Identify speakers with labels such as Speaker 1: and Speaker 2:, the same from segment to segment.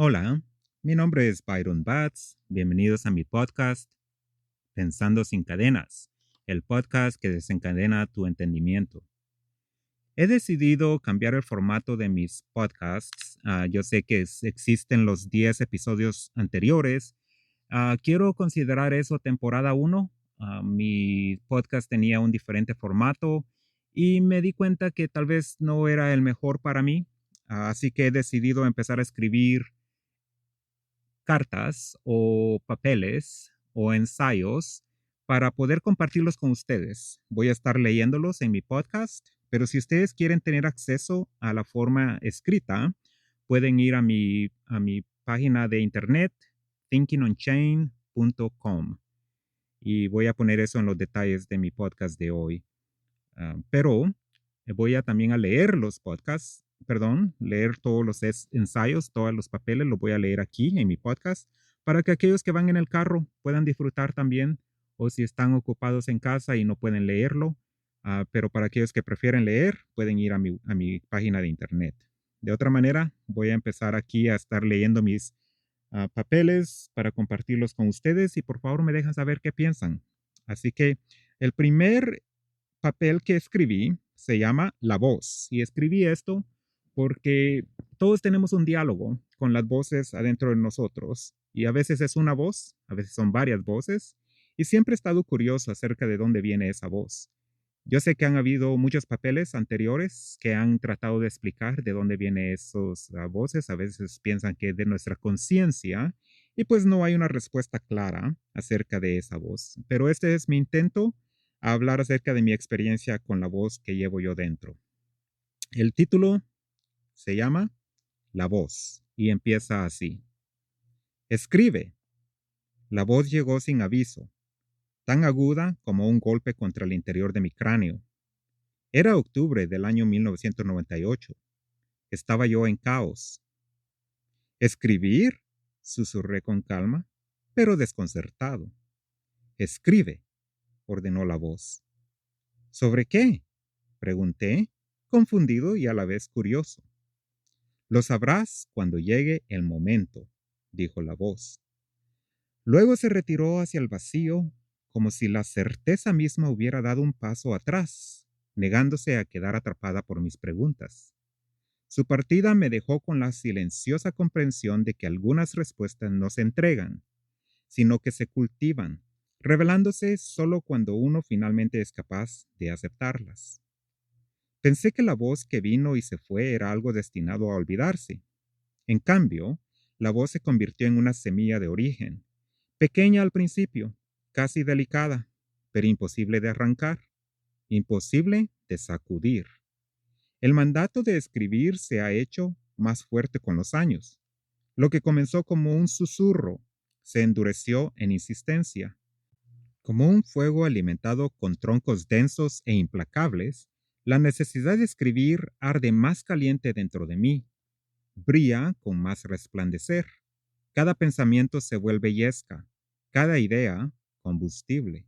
Speaker 1: Hola, mi nombre es Byron Batts. Bienvenidos a mi podcast Pensando sin cadenas, el podcast que desencadena tu entendimiento. He decidido cambiar el formato de mis podcasts. Yo sé que existen los 10 episodios anteriores. Quiero considerar eso temporada uno. Mi podcast tenía un diferente formato y me di cuenta que tal vez no era el mejor para mí. Así que he decidido empezar a escribir cartas o papeles o ensayos para poder compartirlos con ustedes. Voy a estar leyéndolos en mi podcast, pero si ustedes quieren tener acceso a la forma escrita, pueden ir a mi página de internet, thinkingonchain.com, y voy a poner eso en los detalles de mi podcast de hoy. Pero voy a también a leer los podcasts, perdón, leer todos los ensayos, todos los papeles, los voy a leer aquí en mi podcast para que aquellos que van en el carro puedan disfrutar también, o si están ocupados en casa y no pueden leerlo, pero para aquellos que prefieren leer, pueden ir a mi página de internet. De otra manera, voy a empezar aquí a estar leyendo mis papeles para compartirlos con ustedes y por favor me dejan saber qué piensan. Así que el primer papel que escribí se llama La Voz. Y escribí esto porque todos tenemos un diálogo con las voces adentro de nosotros. Y a veces es una voz, a veces son varias voces. Y siempre he estado curioso acerca de dónde viene esa voz. Yo sé que han habido muchos papeles anteriores que han tratado de explicar de dónde vienen esas voces. A veces piensan que es de nuestra conciencia y pues no hay una respuesta clara acerca de esa voz. Pero este es mi intento a hablar acerca de mi experiencia con la voz que llevo yo dentro. El título se llama La Voz y empieza así. Escribe. La voz llegó sin aviso, tan aguda como un golpe contra el interior de mi cráneo. Era octubre del año 1998. Estaba yo en caos. ¿Escribir? Susurré con calma, pero desconcertado. Escribe, ordenó la voz. ¿Sobre qué? Pregunté, confundido y a la vez curioso. Lo sabrás cuando llegue el momento, dijo la voz. Luego se retiró hacia el vacío, como si la certeza misma hubiera dado un paso atrás, negándose a quedar atrapada por mis preguntas. Su partida me dejó con la silenciosa comprensión de que algunas respuestas no se entregan, sino que se cultivan, revelándose solo cuando uno finalmente es capaz de aceptarlas. Pensé que la voz que vino y se fue era algo destinado a olvidarse. En cambio, la voz se convirtió en una semilla de origen, pequeña al principio, casi delicada, pero imposible de arrancar, imposible de sacudir. El mandato de escribir se ha hecho más fuerte con los años. Lo que comenzó como un susurro se endureció en insistencia. Como un fuego alimentado con troncos densos e implacables, la necesidad de escribir arde más caliente dentro de mí, brilla con más resplandecer. Cada pensamiento se vuelve yesca, cada idea combustible.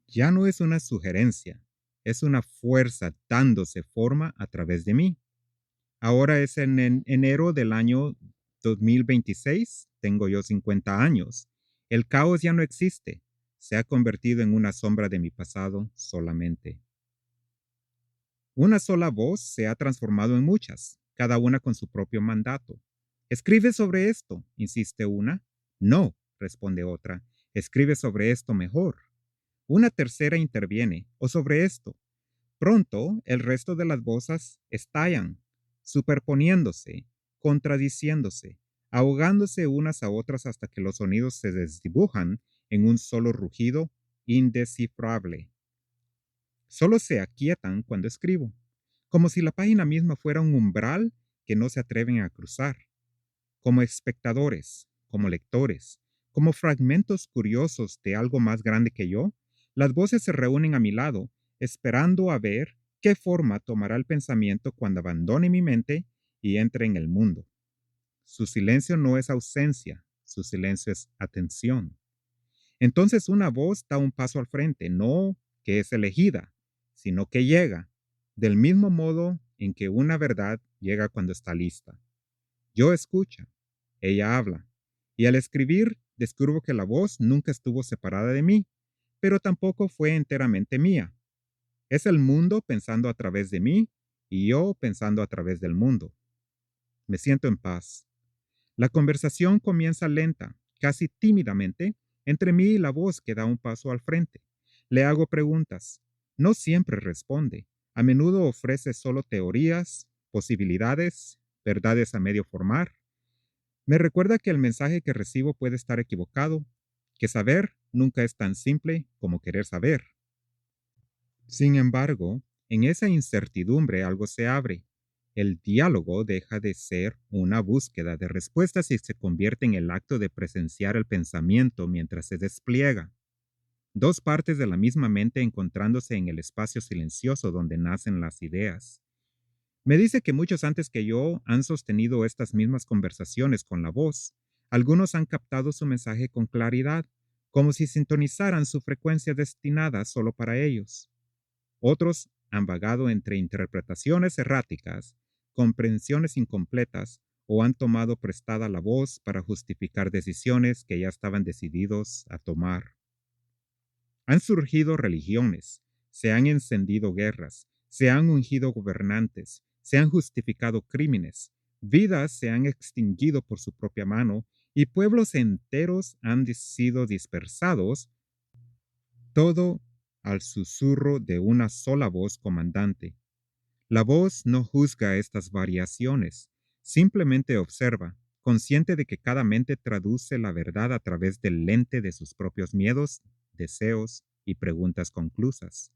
Speaker 1: Ya no es una sugerencia, es una fuerza dándose forma a través de mí. Ahora es en enero del año 2026, tengo yo 50 años. El caos ya no existe, se ha convertido en una sombra de mi pasado solamente. Una sola voz se ha transformado en muchas, cada una con su propio mandato. Escribe sobre esto, insiste una. No, responde otra. Escribe sobre esto mejor. Una tercera interviene, o sobre esto. Pronto, el resto de las voces estallan, superponiéndose, contradiciéndose, ahogándose unas a otras hasta que los sonidos se desdibujan en un solo rugido indescifrable. Solo se aquietan cuando escribo, como si la página misma fuera un umbral que no se atreven a cruzar, como espectadores, como lectores, como fragmentos curiosos de algo más grande que yo. Las voces se reúnen a mi lado, esperando a ver qué forma tomará el pensamiento cuando abandone mi mente y entre en el mundo. Su silencio no es ausencia, su silencio es atención. Entonces una voz da un paso al frente, no que es elegida, sino que llega, del mismo modo en que una verdad llega cuando está lista. Yo escucho, ella habla. Y al escribir, descubro que la voz nunca estuvo separada de mí, pero tampoco fue enteramente mía. Es el mundo pensando a través de mí y yo pensando a través del mundo. Me siento en paz. La conversación comienza lenta, casi tímidamente, entre mí y la voz que da un paso al frente. Le hago preguntas. No siempre responde. A menudo ofrece solo teorías, posibilidades, verdades a medio formar. Me recuerda que el mensaje que recibo puede estar equivocado, que saber nunca es tan simple como querer saber. Sin embargo, en esa incertidumbre algo se abre. El diálogo deja de ser una búsqueda de respuestas y se convierte en el acto de presenciar el pensamiento mientras se despliega. Dos partes de la misma mente encontrándose en el espacio silencioso donde nacen las ideas. Me dice que muchos antes que yo han sostenido estas mismas conversaciones con la voz. Algunos han captado su mensaje con claridad, como si sintonizaran su frecuencia destinada solo para ellos. Otros han vagado entre interpretaciones erráticas, comprensiones incompletas o han tomado prestada la voz para justificar decisiones que ya estaban decididos a tomar. Han surgido religiones, se han encendido guerras, se han ungido gobernantes, se han justificado crímenes, vidas se han extinguido por su propia mano y pueblos enteros han sido dispersados, todo al susurro de una sola voz comandante. La voz no juzga estas variaciones, simplemente observa, consciente de que cada mente traduce la verdad a través del lente de sus propios miedos, deseos y preguntas conclusas.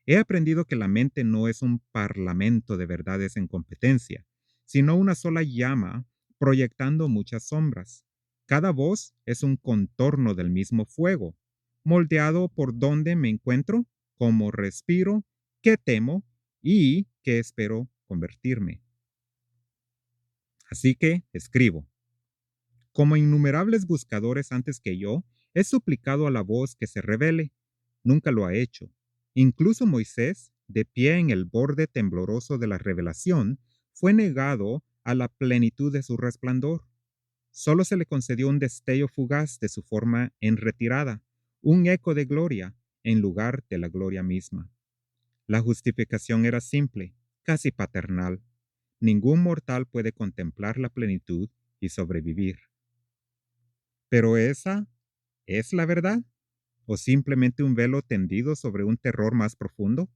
Speaker 1: He aprendido que la mente no es un parlamento de verdades en competencia, sino una sola llama proyectando muchas sombras. Cada voz es un contorno del mismo fuego, moldeado por dónde me encuentro, cómo respiro, qué temo y qué espero convertirme. Así que escribo. Como innumerables buscadores antes que yo, he suplicado a la voz que se revele. Nunca lo ha hecho. Incluso Moisés, de pie en el borde tembloroso de la revelación, fue negado a la plenitud de su resplandor. Solo se le concedió un destello fugaz de su forma en retirada, un eco de gloria en lugar de la gloria misma. La justificación era simple, casi paternal. Ningún mortal puede contemplar la plenitud y sobrevivir. ¿Pero esa es la verdad? ¿O simplemente un velo tendido sobre un terror más profundo?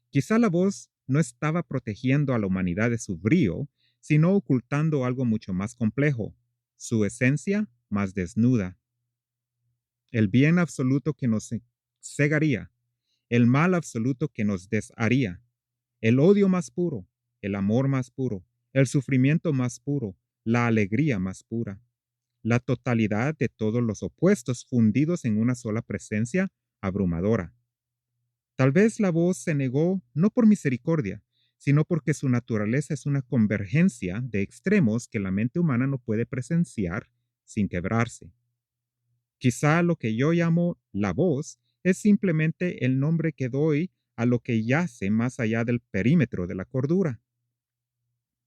Speaker 1: Quizá la voz no estaba protegiendo a la humanidad de su brío, sino ocultando algo mucho más complejo, su esencia más desnuda. El bien absoluto que nos cegaría, el mal absoluto que nos desharía, el odio más puro, el amor más puro, el sufrimiento más puro, la alegría más pura. La totalidad de todos los opuestos fundidos en una sola presencia abrumadora. Tal vez la voz se negó no por misericordia, sino porque su naturaleza es una convergencia de extremos que la mente humana no puede presenciar sin quebrarse. Quizá lo que yo llamo la voz es simplemente el nombre que doy a lo que yace más allá del perímetro de la cordura.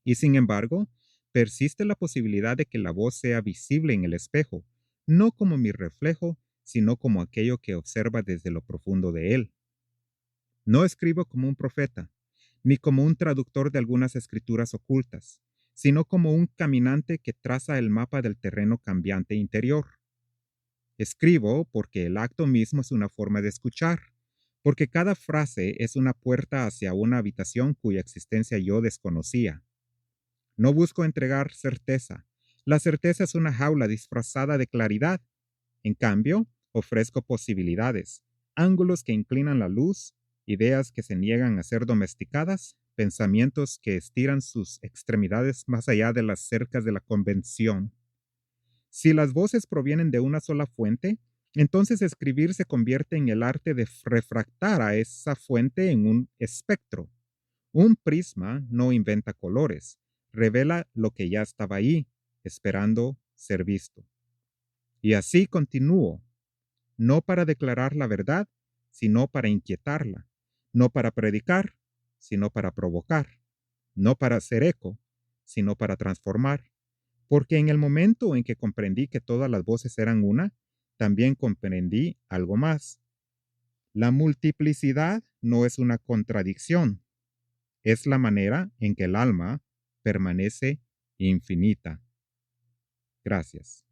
Speaker 1: Y sin embargo, persiste la posibilidad de que la voz sea visible en el espejo, no como mi reflejo, sino como aquello que observa desde lo profundo de él. No escribo como un profeta, ni como un traductor de algunas escrituras ocultas, sino como un caminante que traza el mapa del terreno cambiante interior. Escribo porque el acto mismo es una forma de escuchar, porque cada frase es una puerta hacia una habitación cuya existencia yo desconocía. No busco entregar certeza. La certeza es una jaula disfrazada de claridad. En cambio, ofrezco posibilidades, ángulos que inclinan la luz, ideas que se niegan a ser domesticadas, pensamientos que estiran sus extremidades más allá de las cercas de la convención. Si las voces provienen de una sola fuente, entonces escribir se convierte en el arte de refractar a esa fuente en un espectro. Un prisma no inventa colores, revela lo que ya estaba ahí, esperando ser visto. Y así continúo, no para declarar la verdad, sino para inquietarla, no para predicar, sino para provocar, no para hacer eco, sino para transformar, Porque en el momento en que comprendí que todas las voces eran una, también comprendí algo más. La multiplicidad no es una contradicción, es la manera en que el alma permanece infinita. Gracias.